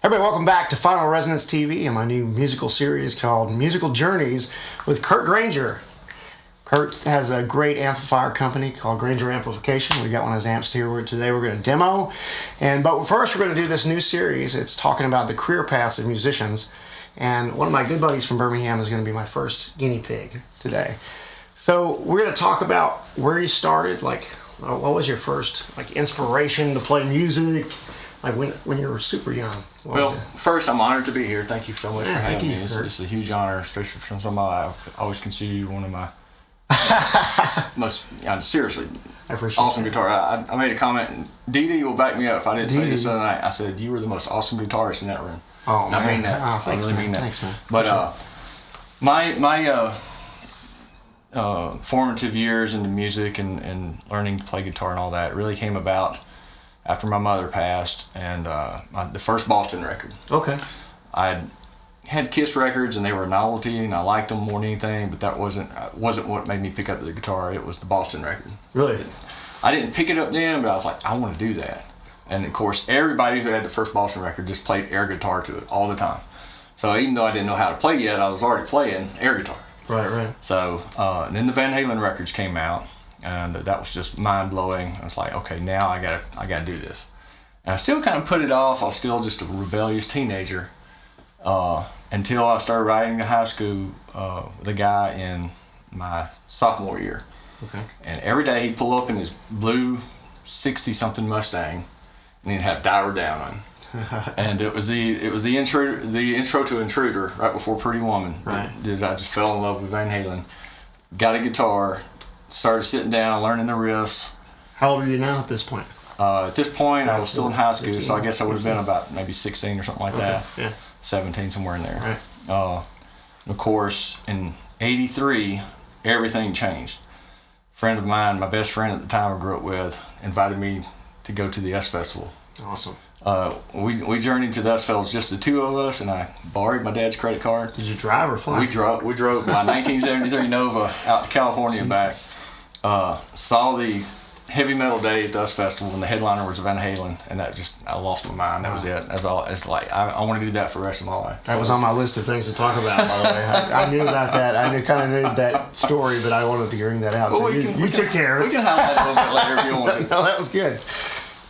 Everybody, welcome back to Final Resonance TV and my new musical series called Musical Journeys with Curt Granger. Curt has a great amplifier company called Granger Amplification. We got one of his amps here today we're going to demo. But first we're going to do this new series. It's talking about the career paths of musicians. And one of my good buddies from Birmingham is going to be my first guinea pig today. So we're going to talk about where you started, like what was your first inspiration to play music? Like when you were super young. Well, first, I'm honored to be here. Thank you so much for having me. It's a huge honor, especially from somebody I always consider you one of my most, seriously, awesome guitar. I made a comment, and Dee Dee will back me up if I didn't say this the other night. I said, you were the most awesome guitarist in that room. Oh, man. I mean that. Oh, thanks, I really mean that. Thanks, man. But my formative years into music and learning to play guitar and all that really came about after my mother passed, and the first Boston record. Okay. I had Kiss records, and they were a novelty, and I liked them more than anything, but that wasn't what made me pick up the guitar. It was the Boston record. Really? I didn't pick it up then, but I was like, I want to do that. And of course, everybody who had the first Boston record just played air guitar to it all the time. So even though I didn't know how to play yet, I was already playing air guitar. Right. So and then the Van Halen records came out, and that was just mind blowing. I was like, okay, now I gotta do this. And I still kind of put it off. I was still just a rebellious teenager until I started riding to high school with a guy in my sophomore year. Okay. And every day he'd pull up in his blue 60-something Mustang, and he'd have Diver Down on. And it was the intro to Intruder right before Pretty Woman. Right. I just fell in love with Van Halen. Got a guitar, started sitting down, learning the riffs. How old are you now at this point? At this point, I was still in high school, so I guess I would have been about maybe 16 or something like that. Yeah. 17, somewhere in there. Right. Of course, in '83, everything changed. A friend of mine, my best friend at the time I grew up with, invited me to go to the S Festival. Awesome. We journeyed to the S Festival, just the two of us, and I borrowed my dad's credit card. Did you drive or fly? We drove my 1973 Nova out to California and back. Saw the Heavy Metal Day at the US Festival, and the headliner was Van Halen, and I lost my mind. That was it. That's all. It's like I want to do that for the rest of my life. That was on my list of things to talk about, by the way. I knew about that. I kind of knew that story, but I wanted to bring that out. Well, so you took care of it. We can highlight a little bit later if you want to. No, that was good.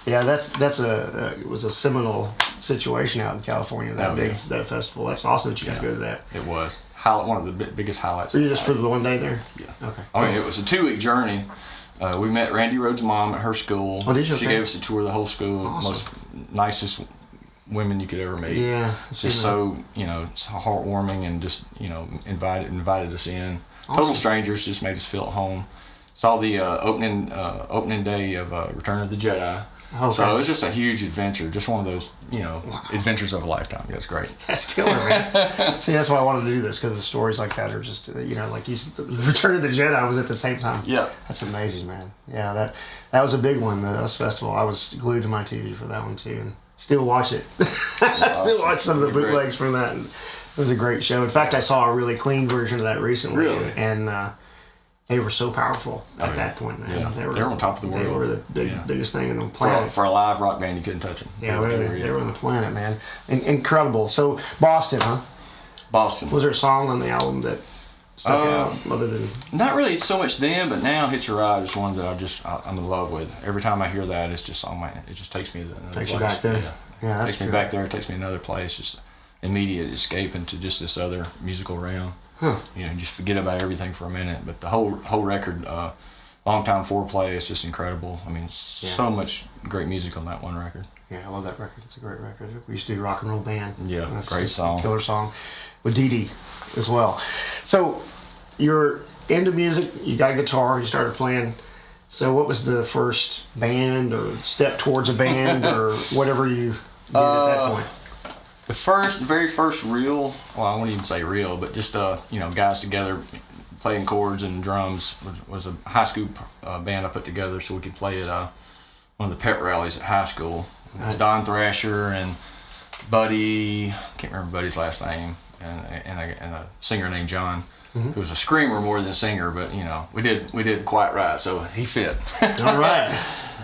Yeah, it was a seminal situation out in California. That festival. That's awesome that you got to go to that. It was one of the biggest highlights. So you just for the one day there? Yeah. Okay. I mean, it was a 2-week journey. We met Randy Rhoads' mom at her school. Oh, did you? She gave us a tour of the whole school. Awesome. Most nicest women you could ever meet. Yeah. Just so it's heartwarming, and just invited us in. Awesome. Total strangers, just made us feel at home. Saw the opening day of Return of the Jedi. Okay. So it was just a huge adventure, just one of those, adventures of a lifetime. It was great. That's killer, man. See, that's why I wanted to do this, because the stories like that are just, like you said, the Return of the Jedi was at the same time. Yeah. That's amazing, man. Yeah, that was a big one, the US Festival. I was glued to my TV for that one, too, and still watch it. I still watch some of the bootlegs from that. And it was a great show. In fact, I saw a really clean version of that recently. Really? And they were so powerful at that point, man. Yeah. They were on top of the world. They were the biggest thing in the planet. For a live rock band, you couldn't touch them. Yeah, they were on the planet, man. Incredible. So, Boston, huh? Boston. Was there a song on the album that stuck out other than... Not really so much then, but now Hitch a Ride is one that I'm in love with. Every time I hear that, it's just it just takes me to another place. Takes you back there. Yeah, that's takes me back there. It takes me to another place. Just immediate escape into just this other musical realm. Huh. Just forget about everything for a minute. But the whole record, Long Time Foreplay, is just incredible. I mean, so much great music on that one record. Yeah, I love that record. It's a great record. We used to do Rock and Roll Band. Yeah, that's great song. Killer song. With Dee Dee as well. So, you're into music, you got a guitar, you started playing. So what was the first band or step towards a band or whatever you did at that point? The very first real, well, I won't even say real, but just guys together playing chords and drums was a high school band I put together so we could play at one of the pep rallies at high school. It was Don Thrasher and Buddy, can't remember Buddy's last name, and a singer named John, who was a screamer more than a singer, but we did quite right, so he fit. All right.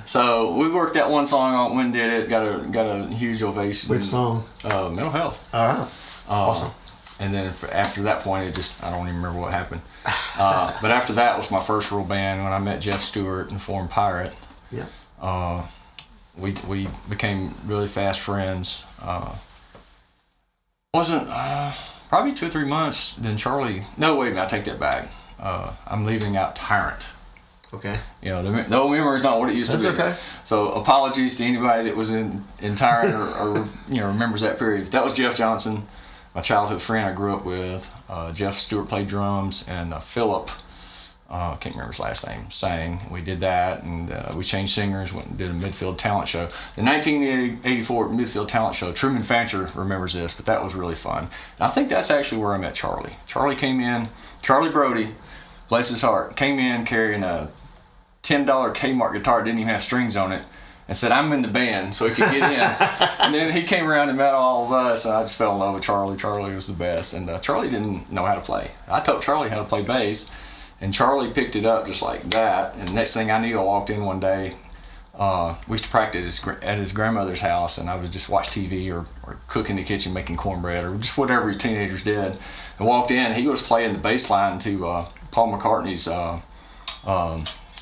So we worked that one song out, went and did it, got a huge ovation. Which song? Mental Health. Awesome. And then after that point, I don't even remember what happened. But after that was my first real band when I met Jeff Stewart and formed Pirate. Yeah. We became really fast friends. Wasn't probably 2 or 3 months. Then Charlie. No, wait a minute. I take that back. I'm leaving out Tyrant. Okay. You know, the old memory is not what it used to be. That's okay. So apologies to anybody that was in Tyrant or remembers that period. That was Jeff Johnson, my childhood friend I grew up with. Jeff Stewart played drums, and Philip, I can't remember his last name, sang. We did that, and we changed singers, went and did a midfield talent show. The 1984 midfield talent show, Truman Fancher remembers this, but that was really fun. And I think that's actually where I met Charlie. Charlie came in, Charlie Brody, bless his heart, came in carrying a $10 Kmart guitar, didn't even have strings on it, and said, I'm in the band, so he could get in. And then he came around and met all of us, and I just fell in love with Charlie. Charlie was the best, and Charlie didn't know how to play. I taught Charlie how to play bass, and Charlie picked it up just like that, and the next thing I knew, I walked in one day. We used to practice at his grandmother's house, and I would just watch TV or cook in the kitchen making cornbread or just whatever teenagers did. And walked in, he was playing the bass line to Paul McCartney's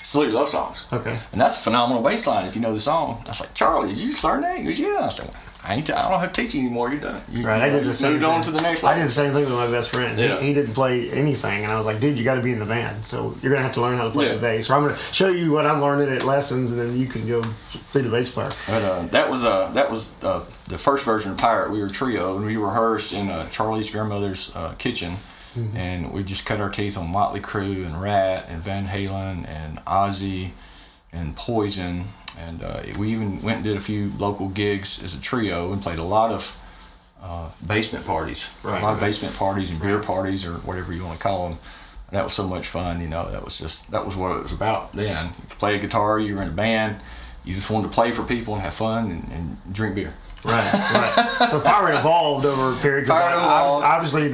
Silly Love Songs. Okay. And that's a phenomenal bass line if you know the song. I was like, Charlie, did you just learn that? He goes, yeah. I said, well, I don't have to teach you anymore. You're done. Right. I did the same moved thing. on to the next level. I did the same thing with my best friend. Yeah. He didn't play anything, and I was like, dude, you got to be in the band. So you're going to have to learn how to play the bass. So I'm going to show you what I'm learning at lessons, and then you can go be the bass player. But that was the first version of Pirate. We were a trio, and we rehearsed in Charlie's grandmother's kitchen. Mm-hmm. And we just cut our teeth on Motley Crue and Rat and Van Halen and Ozzy and Poison, and we even went and did a few local gigs as a trio and played a lot of basement parties, a lot of basement parties and beer parties or whatever you want to call them. And that was so much fun, that was what it was about then. You could play a guitar, you were in a band, you just wanted to play for people and have fun and drink beer. Right. So Pirate evolved over a period. Pirate evolved. Obviously,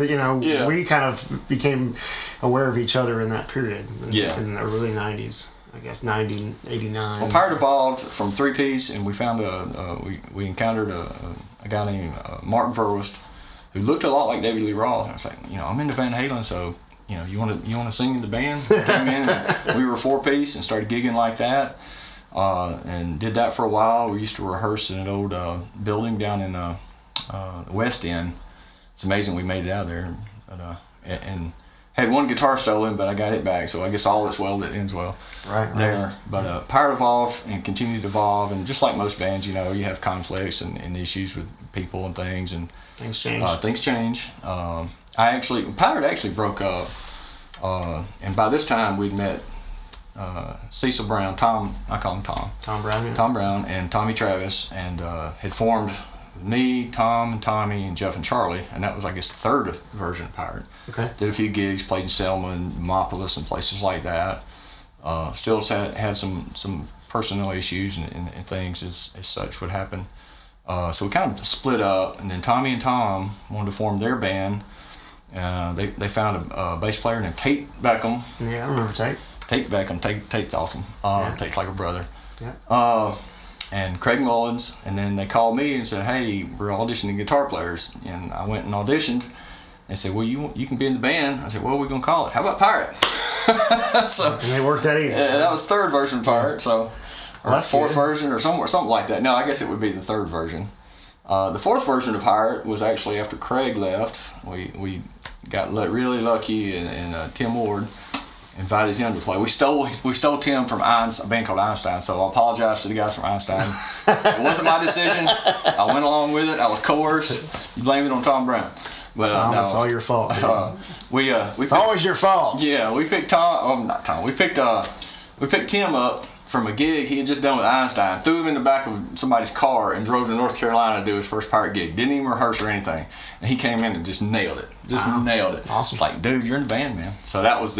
we kind of became aware of each other in that period. In the early 90s. I guess 90, 89. Well, Pirate evolved from three-piece, and we found we encountered a guy named Mark Verwist who looked a lot like David Lee Roth. I was like, I'm into Van Halen, so you want to sing in the band? We came in, and we were four-piece and started gigging like that, and did that for a while. We used to rehearse in an old building down in the West End. It's amazing we made it out of there, and had one guitar stolen, but I got it back, so I guess all is well that ends well. Right. There. But Pirate evolved and continued to evolve, and just like most bands, you have conflicts and issues with people and things, and things change. Things change. Pirate actually broke up, and by this time we'd met Cecil Brown, Tom, I call him Tom. Tom Brown. Yeah. Tom Brown and Tommy Travis, and had formed me, Tom, and Tommy, and Jeff and Charlie, and that was, I guess, the third version of Pirate. Okay. Did a few gigs, played in Selma and Demopolis and places like that. Still had some personnel issues and things as such would happen. So we kind of split up, and then Tommy and Tom wanted to form their band. They found a bass player named Tate Beckham. Yeah, I remember Tate. Tate Beckham. Tate's awesome. Tate's like a brother. Yeah. And Craig Mullins, and then they called me and said, hey, we're auditioning guitar players. And I went and auditioned. They said, well, you can be in the band. I said, what are we going to call it? How about Pirate? And they worked that easy. That was third version of Pirate, or fourth version or something like that. No, I guess it would be the third version. The fourth version of Pirate was actually after Craig left. We got really lucky, and Tim Ward invited him to play. We stole Tim from a band called Einstein, so I apologize to the guys from Einstein. It wasn't my decision. I went along with it. I was coerced. You blame it on Tom Brown. But Tom, it's all your fault. It's always your fault. Yeah, we picked not Tom. We picked Tim up from a gig he had just done with Einstein, threw him in the back of somebody's car, and drove to North Carolina to do his first Pirate gig. Didn't even rehearse or anything, and he came in and just nailed it. Nailed it. Awesome. It's like, dude, you're in the band, man. So that's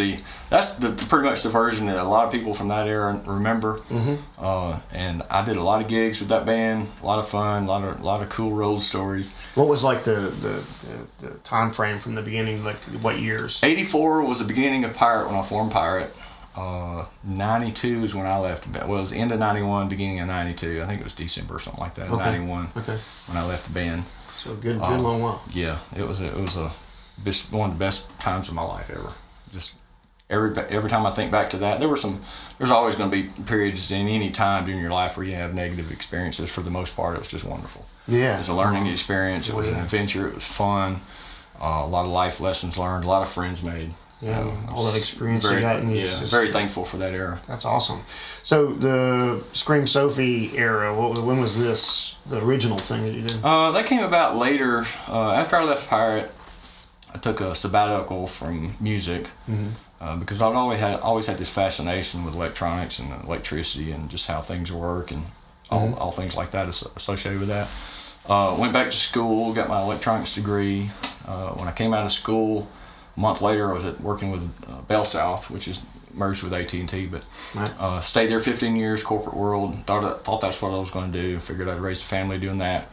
pretty much the version that a lot of people from that era remember. Mm-hmm. And I did a lot of gigs with that band, a lot of fun, a lot of cool road stories. What was like the time frame from the beginning? Like what years? 84 was the beginning of Pirate when I formed Pirate. '92 is when I left the band. Well, it was end of '91, beginning of '92. I think it was December or something like that. Okay. '91. Okay. When I left the band. So good long while. Yeah, it was one of the best times of my life ever. Just every time I think back to that, there's always going to be periods in any time during your life where you have negative experiences. For the most part, it was just wonderful. Yeah. It was a learning experience. It was an adventure. It was fun. A lot of life lessons learned. A lot of friends made. Yeah, all that experience you got. Very thankful for that era. That's awesome. So the Scream Sophie era, when was this, the original thing that you did? That came about later. After I left Pirate, I took a sabbatical from music because I've always had this fascination with electronics and electricity and just how things work and all things like that associated with that. Went back to school, got my electronics degree. When I came out of school, a month later, I was working with Bell South, which is merged with AT&T, but stayed there 15 years, corporate world. Thought that's what I was going to do. Figured I'd raise a family doing that.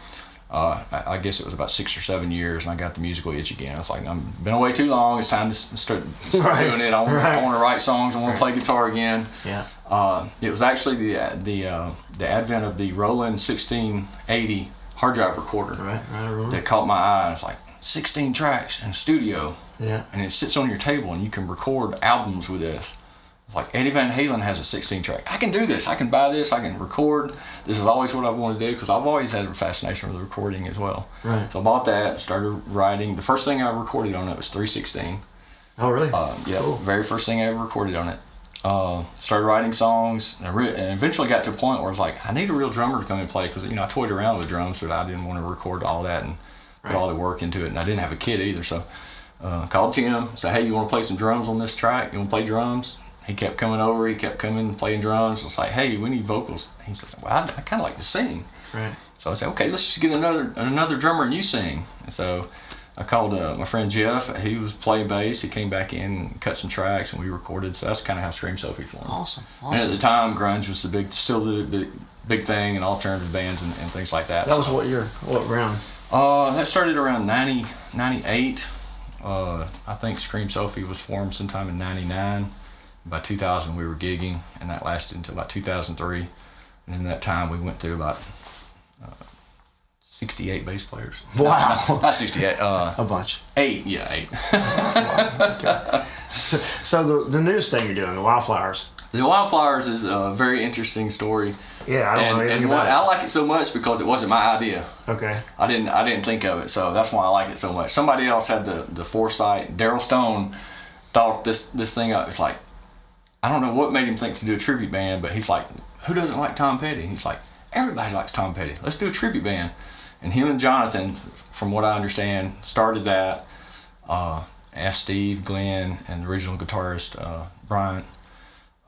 I guess it was about 6 or 7 years, and I got the musical itch again. I was like, I've been away too long. It's time to start doing it. I want to write songs. I want to play guitar again. Yeah. It was actually the advent of the Roland 1680 hard drive recorder that caught my eye. It's like 16 tracks in a studio. Yeah. And it sits on your table, and you can record albums with this. It's like Eddie Van Halen has a 16 track. I can do this. I can buy this. I can record. This is always what I've wanted to do because I've always had a fascination with recording as well. Right. So I bought that, started writing. The first thing I recorded on it was 316. Oh, really? Yeah, cool. Very first thing I ever recorded on it. Started writing songs and eventually got to a point where I was like, I need a real drummer to come and play because I toyed around with drums, but I didn't want to record all that and put all the work into it, and I didn't have a kid either. So called Tim, said, hey, you want to play some drums on this track? You want to play drums? He kept coming over. He kept coming, playing drums. I was like, hey, we need vocals. He said, well, I kind of like to sing. Right. So I said, okay, let's just get another drummer and you sing. And so I called my friend Jeff. He was playing bass. He came back in and cut some tracks, and we recorded. So that's kind of how Scream Sophie formed. Awesome. And at the time, grunge was still the big thing, and alternative bands and things like that. That was what year? What round? That started around 98. I think Scream Sophie was formed sometime in 99. By 2000, we were gigging, and that lasted until about 2003. And in that time, we went through about 68 bass players. Wow. Not 68. A bunch. 8. Yeah, 8. Okay. So the newest thing you're doing, the Wildflowers. The Wildflowers is a very interesting story. Yeah, I don't know anything about it. I like it so much because it wasn't my idea. Okay. I didn't think of it, so that's why I like it so much. Somebody else had the foresight. Daryl Stone thought this thing up. It's like, I don't know what made him think to do a tribute band, but he's like, who doesn't like Tom Petty? He's like, everybody likes Tom Petty. Let's do a tribute band. And him and Jonathan, from what I understand, started that. Asked Steve, Glenn, and the original guitarist, Bryant.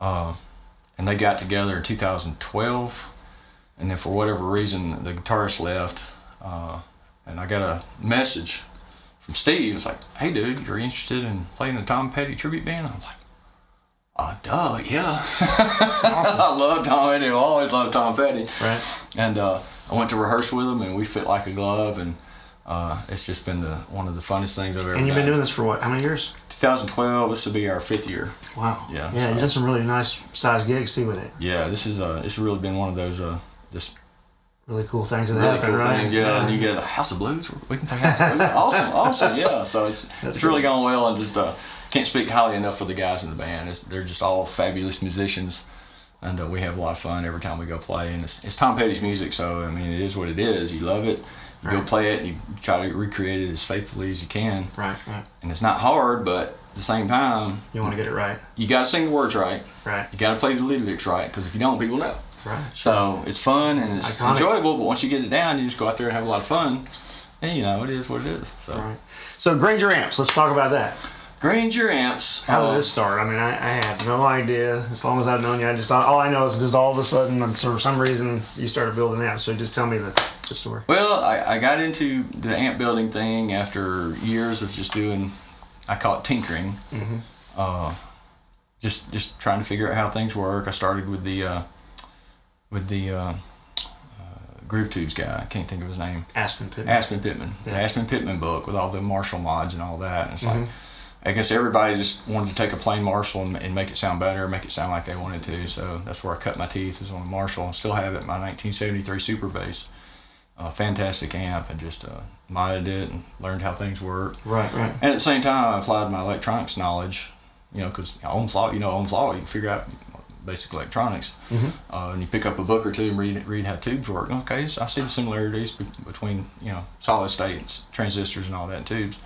And they got together in 2012. And then for whatever reason, the guitarist left. And I got a message from Steve. It's like, hey, dude, you're interested in playing a Tom Petty tribute band? I was like, duh, yeah. Awesome. I love Tom Petty. I've always loved Tom Petty. Right. And I went to rehearse with him, and we fit like a glove, and it's just been one of the funnest things I've ever done. And you've been doing this for what? How many years? 2012. This will be our 5th year. Wow. Yeah. Yeah, you did some really nice sized gigs too with it. Yeah, it's really been one of those really cool things that really happen, cool right? things. Yeah, and you get a House of Blues. We can play House of Blues. Awesome. Yeah. So it's really gone well, and just can't speak highly enough for the guys in the band. They're just all fabulous musicians, and we have a lot of fun every time we go play. And it's Tom Petty's music, so I mean, it is what it is. You love it. You go play it, and you try to recreate it as faithfully as you can. Right. And it's not hard, but at the same time, You want to get it right. you got to sing the words right. Right. You got to play the lyrics right, because if you don't, people know. Right. So it's fun and it's iconic. enjoyable, but once you get it down, you just go out there and have a lot of fun. And it is what it is. So Right. So Granger Amps, let's talk about that. Granger Amps. How did this start? I mean, I have no idea. As long as I've known you, all I know is just all of a sudden, for some reason, you started building amps. So just tell me the story. Well, I got into the amp building thing after years of just doing, I call it tinkering. Mm-hmm. Just trying to figure out how things work. I started with the Groove Tubes guy. I can't think of his name. Aspen Pittman. The Aspen Pittman book with all the Marshall mods and all that. And it's like, I guess everybody just wanted to take a plain Marshall and make it sound better, make it sound like they wanted to. So that's where I cut my teeth, is on a Marshall. I still have it, my 1973 Super Bass. Fantastic amp, and just modded it and learned how things work. Right. And at the same time, I applied my electronics knowledge, because Ohm's Law, Ohm's Law, you can figure out basic electronics. And you pick up a book or two and read how tubes work. Okay, so I see the similarities between, solid state transistors and all that in tubes.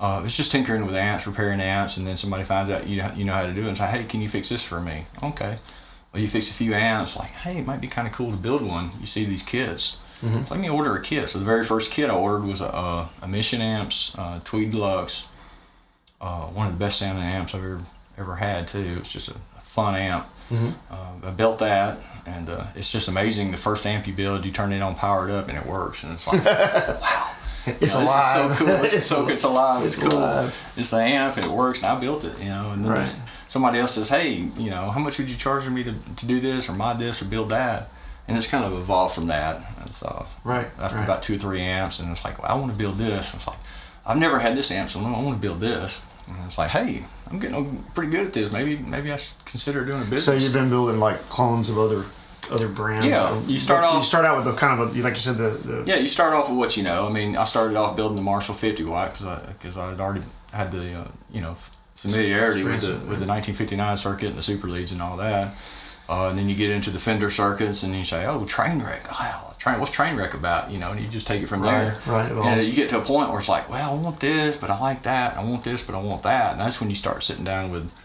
It's just tinkering with amps, repairing amps, and then somebody finds out you know how to do it and say, hey, can you fix this for me? Okay. Well, you fix a few amps, like, hey, it might be kind of cool to build one. You see these kits. Let me order a kit. So the very first kit I ordered was a Mission Amps Tweed Deluxe. One of the best sounding amps I've ever had, too. It's just a fun amp. I built that, and it's just amazing. The first amp you build, you turn it on, power it up, and it works. And it's like, wow. It's alive. This is so cool. It's alive. It's cool. Alive. It's the amp, and it works, and I built it, And then somebody else says, hey, how much would you charge me to do this or mod this or build that? And it's kind of evolved from that. And so after about 2 or 3 amps, and it's like, well, I want to build this. And it's like, I've never had this amp, so I want to build this. And it's like, hey, I'm getting pretty good at this. Maybe I should consider doing a business. So you've been building like clones of other brands. Yeah, you start out with the kind of like you said Yeah, you start off with what you know. I mean, I started off building the Marshall 50 watt because I had already had the familiarity with the 1959 circuit and the super leads and all that. And then you get into the Fender circuits, and you say, "Oh, Trainwreck. What's Trainwreck about?" And you just take it from there. Right. And you get to a point where it's like, "Well, I want this, but I like that. I want this, but I want that." And that's when you start sitting down with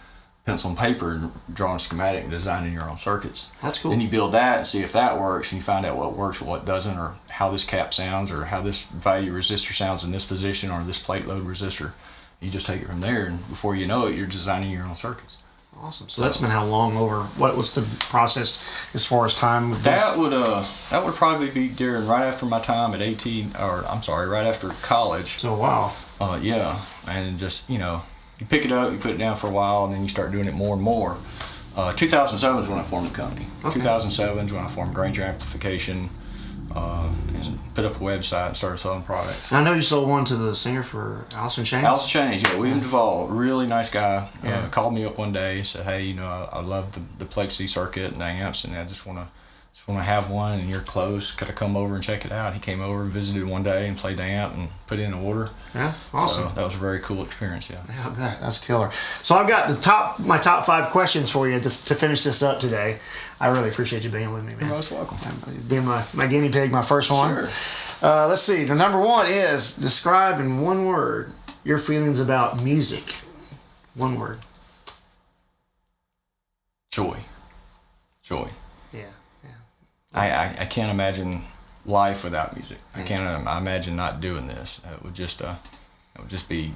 pencil and paper and drawing a schematic and designing your own circuits. That's cool. Then you build that and see if that works, and you find out what works, what doesn't, or how this cap sounds, or how this value resistor sounds in this position, or this plate load resistor. You just take it from there, and before you know it, you're designing your own circuits. Awesome. So that's been how long over? What's the process as far as time? With that would probably be right after my time at right after college. So wow. Yeah, and just you pick it up, you put it down for a while, and then you start doing it more and more. 2007 is when I formed the company. Okay. 2007 is when I formed Granger Amplification, and put up a website and started selling products. I know you sold one to the singer for Alice in Chains. Alice in Chains, yeah. William Duvall, really nice guy. Called me up one day, said, "Hey, I love the Plexi circuit and the amps, and I just want to have one, and you're close. Could I come over and check it out?" He came over, visited one day, and played the amp and put in an order. Yeah, awesome. So that was a very cool experience. Yeah. Yeah, I bet. That's killer. So I've got my top 5 questions for you to finish this up today. I really appreciate you being with me, man. You're most welcome. Being my guinea pig, my first one. Sure. Let's see. The number 1 is describe in one word your feelings about music. One word. Joy. Yeah. I can't imagine life without music. I can't imagine not doing this. It would just be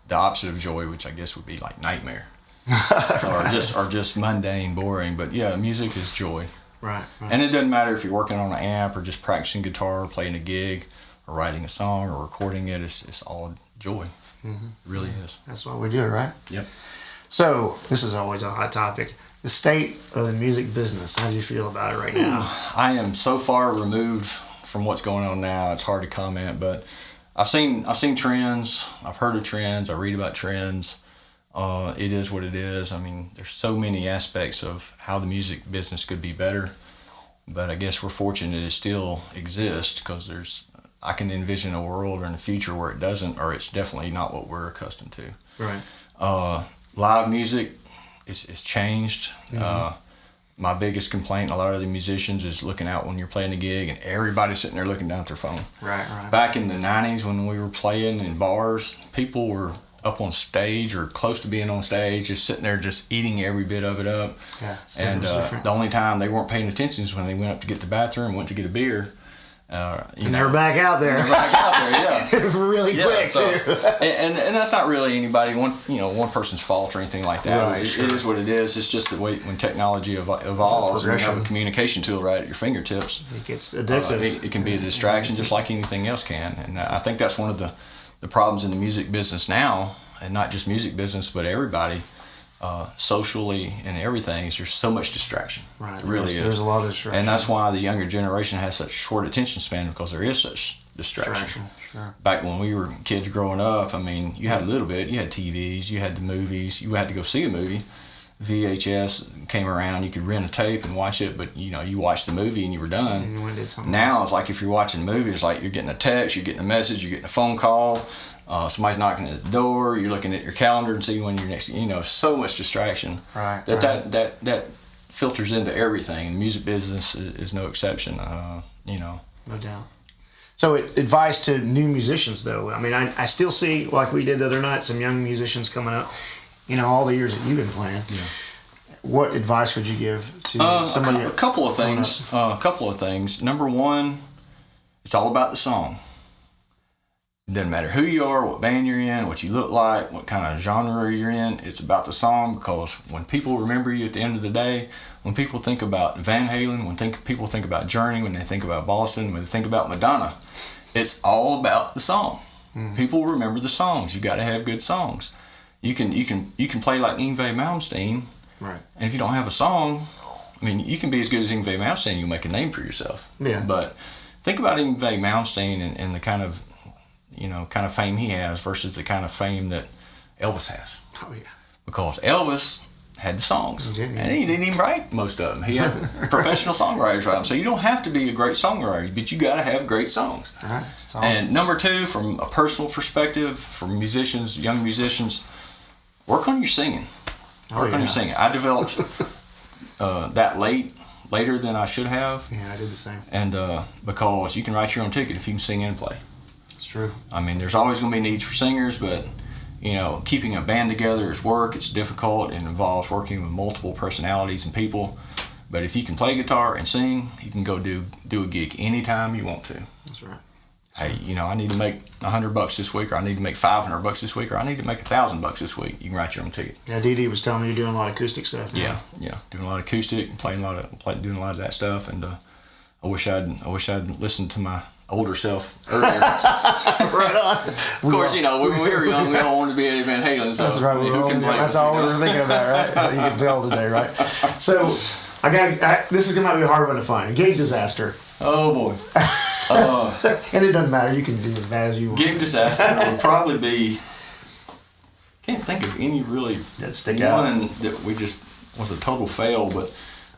the opposite of joy, which I guess would be like nightmare. or just mundane, boring. But yeah, music is joy. Right. And it doesn't matter if you're working on an amp or just practicing guitar or playing a gig or writing a song or recording it. It's all joy. Mm-hmm. It really is. That's why we do it, right? Yep. So this is always a hot topic. The state of the music business. How do you feel about it right now? I am so far removed from what's going on now. It's hard to comment, but I've seen trends. I've heard of trends. I read about trends. It is what it is. I mean, there's so many aspects of how the music business could be better, but I guess we're fortunate it still exists because I can envision a world or in the future where it doesn't, or it's definitely not what we're accustomed to. Right. Live music is changed. Mm-hmm. My biggest complaint, a lot of the musicians, is looking out when you're playing a gig and everybody's sitting there looking down at their phone. Right. Back in the 90s when we were playing in bars, people were up on stage or close to being on stage, just sitting there just eating every bit of it up. Yeah, and the only time they weren't paying attention is when they went up to get the bathroom, went to get a beer. They were back out there. Yeah. Really quick, so, too. and that's not really one person's fault or anything like that. Right, It is what it is. It's just the way when technology evolves and you have a communication tool right at your fingertips. It gets addictive. It can be a distraction just like anything else can. And I think that's one of the problems in the music business now, and not just music business, but everybody, socially and everything, is there's so much distraction. Right. It really is. There's a lot of distraction. And that's why the younger generation has such short attention span, because there is such distraction. Sure. Back when we were kids growing up, I mean, you had a little bit. You had TVs, you had the movies, you had to go see a movie. VHS came around, you could rent a tape and watch it, but you watched the movie and you were done. And you went and did something now else. It's like if you're watching a movie, it's like you're getting a text, you're getting a message, you're getting a phone call, somebody's knocking at the door, you're looking at your calendar and see when you're next. So much distraction. Right. That filters into everything. The music business is no exception. No doubt. So advice to new musicians, though. I mean, I still see, like we did the other night, some young musicians coming up. All the years that you've been playing. Yeah. What advice would you give to somebody? A couple of things. Number one, it's all about the song. It doesn't matter who you are, what band you're in, what you look like, what kind of genre you're in. It's about the song, because when people remember you at the end of the day, when people think about Van Halen, when people think about Journey, when they think about Boston, when they think about Madonna, it's all about the song. Mm-hmm. People remember the songs. You got to have good songs. You can play like Yngwie Malmsteen, right? And if you don't have a song, I mean, you can be as good as Yngwie Malmsteen. You'll make a name for yourself. Yeah. But think about Yngwie Malmsteen and the kind of fame he has versus the kind of fame that Elvis has. Oh yeah. Because Elvis had the songs, and he didn't even write most of them. He had professional songwriters write them. So you don't have to be a great songwriter, but you got to have great songs. All right. Awesome. And number two, from a personal perspective, for musicians, young musicians, work on your singing. Work on your singing. I developed that later than I should have. Yeah, I did the same. And because you can write your own ticket if you can sing and play. It's true. I mean, there's always going to be needs for singers, but keeping a band together is work. It's difficult. It involves working with multiple personalities and people. But if you can play guitar and sing, you can go do a gig anytime you want to. That's right. Hey, I need to make $100 this week, or I need to make $500 this week, or I need to make $1,000 this week. You can write your own ticket. Yeah, Dee Dee was telling me you're doing a lot of acoustic stuff now. Yeah, doing a lot of acoustic, doing a lot of that stuff, and I wish I'd listened to my older self earlier. Right on. Of course, when we were young, we all wanted to be Eddie Van Halen. So that's right. That's all we were thinking about, right? You can tell today, right? So, this is gonna be a hard one to find. Gig disaster. Oh boy. And it doesn't matter. You can do as bad as you want. Gig disaster would probably be. Can't think of any really that stick out. One that we just was a total fail. But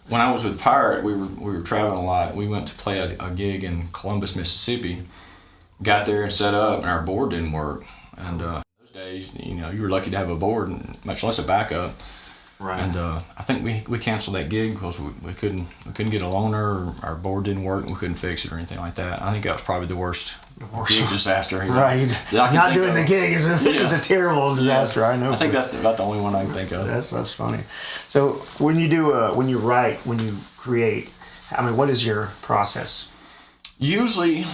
when I was with Pirate, we were traveling a lot. We went to play a gig in Columbus, Mississippi. Got there and set up, and our board didn't work. And those days, you were lucky to have a board, much less a backup. Right. And I think we canceled that gig because we couldn't get a loaner, or our board didn't work, and we couldn't fix it or anything like that. I think that was probably the worst gig disaster. Right. Not doing the gig is a terrible disaster. Yeah. I know. I think that's about the only one I can think of. That's funny. So when you when you write, when you create, I mean, what is your process? Usually,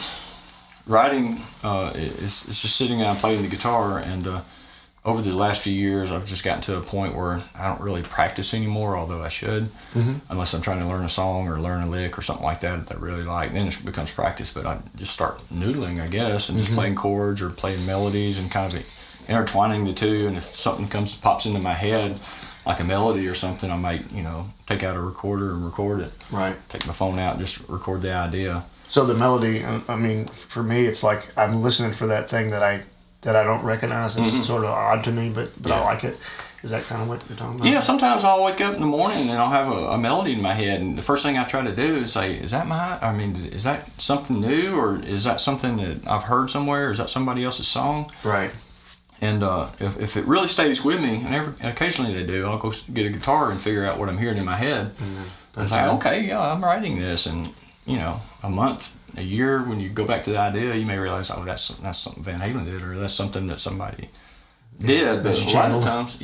writing is just sitting down playing the guitar, and over the last few years, I've just gotten to a point where I don't really practice anymore, although I should, unless I'm trying to learn a song or learn a lick or something like that I really like. Then it becomes practice, but I just start noodling, I guess, and just playing chords or playing melodies and kind of intertwining the two. And if something pops into my head, like a melody or something, I might, take out a recorder and record it. Right. Take my phone out and just record the idea. So the melody, I mean, for me, it's like I'm listening for that thing that I don't recognize. It's sort of odd to me, but I like it. Is that kind of what you're talking about? Yeah, sometimes I'll wake up in the morning and I'll have a melody in my head, and the first thing I try to do is say, is that something new, or is that something that I've heard somewhere, or is that somebody else's song? Right. And if it really stays with me, and occasionally they do, I'll go get a guitar and figure out what I'm hearing in my head. And say, okay, yeah, I'm writing this, and a month, a year, when you go back to the idea, you may realize, oh, that's something Van Halen did, or that's something that somebody did. But a lot of times,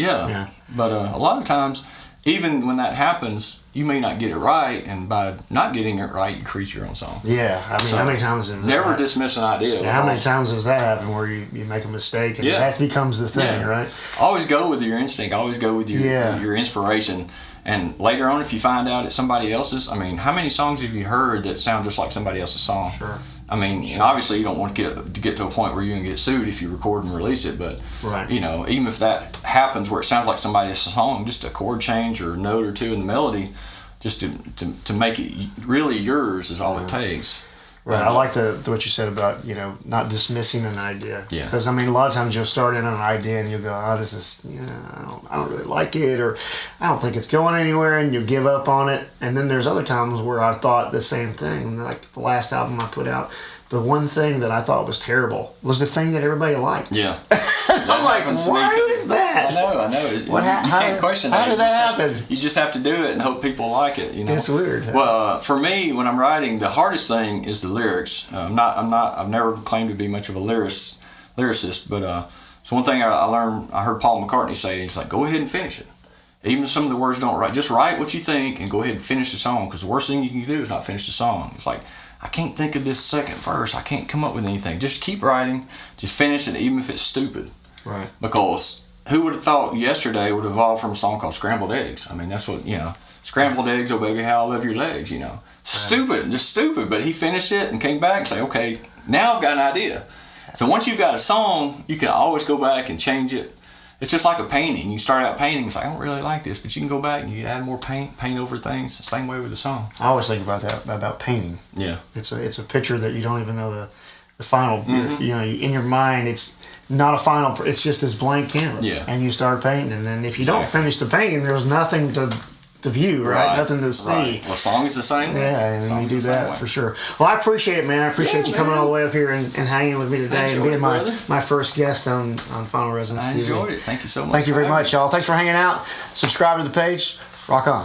But a lot of times, even when that happens, you may not get it right, and by not getting it right, you create your own song. Yeah, I mean, how many times have never dismiss an idea. Yeah, how many times has that happened where you make a mistake and that becomes the thing, right? Always go with your instinct. Always go with your inspiration. And later on, if you find out it's somebody else's, I mean, how many songs have you heard that sound just like somebody else's song? Sure. I mean, obviously you don't want to get to a point where you're going to get sued if you record and release it, but even if that happens where it sounds like somebody else's song, just a chord change or a note or two in the melody, just to make it really yours is all it takes. Right. I like what you said about, not dismissing an idea. Yeah. Because, I mean, a lot of times you'll start in on an idea and you'll go, oh, this is, I don't really like it, or I don't think it's going anywhere, and you give up on it. And then there's other times where I thought the same thing. Like the last album I put out, the one thing that I thought was terrible was the thing that everybody liked. Yeah. I'm like, why is that? I know. You can't question that. How did that happen? You just have to do it and hope people like it. It's weird. Well, for me, when I'm writing, the hardest thing is the lyrics. I've never claimed to be much of a lyricist, but it's one thing I learned. I heard Paul McCartney say, he's like, go ahead and finish it. Even if some of the words don't write, just write what you think and go ahead and finish the song, because the worst thing you can do is not finish the song. It's like, I can't think of this second verse. I can't come up with anything. Just keep writing. Just finish it, even if it's stupid. Right. Because who would have thought yesterday would evolve from a song called Scrambled Eggs? I mean, that's what, Scrambled eggs, oh baby, how I love your legs, Stupid, just stupid. But he finished it and came back and say, okay, now I've got an idea. So once you've got a song, you can always go back and change it. It's just like a painting. You start out painting, it's like, I don't really like this, but you can go back and you can add more paint over things. The same way with the song. I always think about that, about painting. Yeah. It's a picture that you don't even know the final, in your mind, it's not a final, it's just this blank canvas. Yeah. And you start painting, and then if you don't finish the painting, there's nothing to view, right? Nothing to see. Right. Well, song is the same. Yeah, and you do that for sure. Well, I appreciate it, man. I appreciate you coming all the way up here and hanging with me today and being my first guest on Final Resonance TV. I enjoyed it. Thank you so much. Thank you very much, y'all. Thanks for hanging out. Subscribe to the page. Rock on.